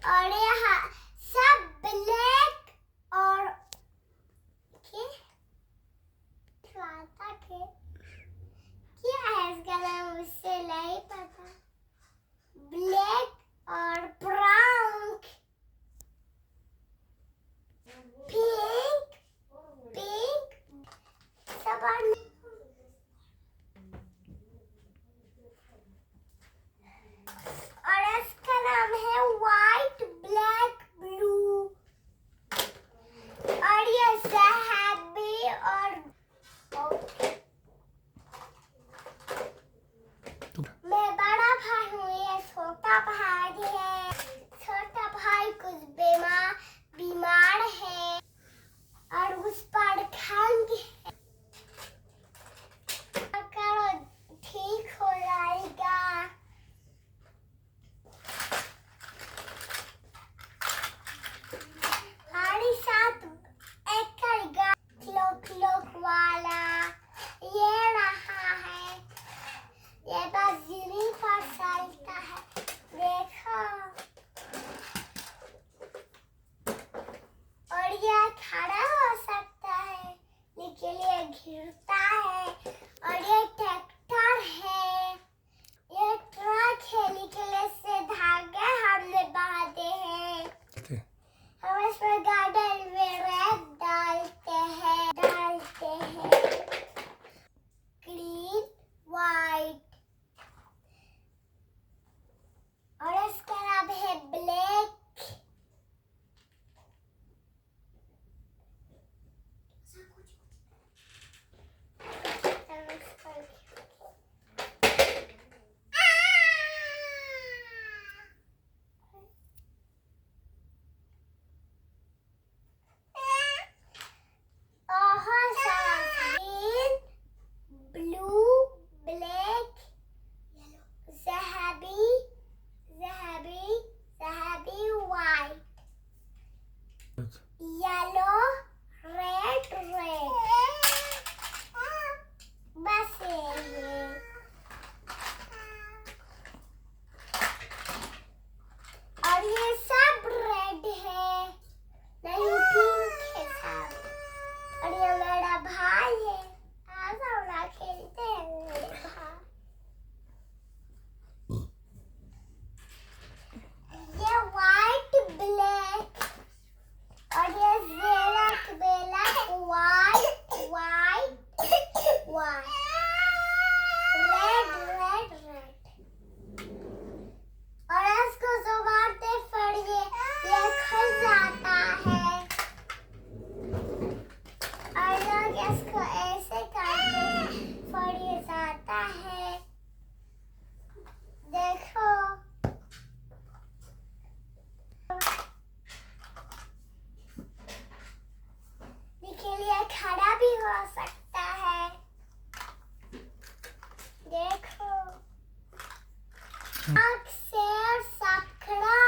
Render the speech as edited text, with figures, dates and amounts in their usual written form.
और यहाँ सब ब्लैक और क्या है इसका नाम मुझसे नहीं पता। ब्लैक और ब्राउन, पिंक पिंक सब और इसका नाम है व्हाइट ब्लैक ब्लू। और ये ज़हबी और मैं बड़ा भाई हूँ, ये छोटा भाई है। छोटा भाई कुछ बीमार है और उस पर खंग है। करो ठीक हो जाएगा। हमारे साथ एक क्लोक वाला ये रहा है। ये बस जमीन पर चलता है, देखो। और ये खड़ा हो सकता है लेकिन ये घिरता है। और ये ट्रैक्टर है, ये ट्रक है लेकिन इससे धागे हमने बांधे हैं। हम इसमें गार्डन में रेत डालते हैं ग्रीन व्हाइट। और इसका नाम है ब्लैक। येलो रेड बस ये। और ये सब रेड है, नहीं पिंक है सब। और ये मेरा भाई है, आ जाओ ना खेलते हैं मेरे भाई। ये व्हाइट ब्लैक और ये ब्लैक व्हाइट रेड। और इसको सुबाते फिर ये खुल जाता है। और लोग इसको ऐसे करते हैं फिर ये जाता है, देखो। ये खड़ा भी हो सकता है, देखो। आँख से सब खड़ा।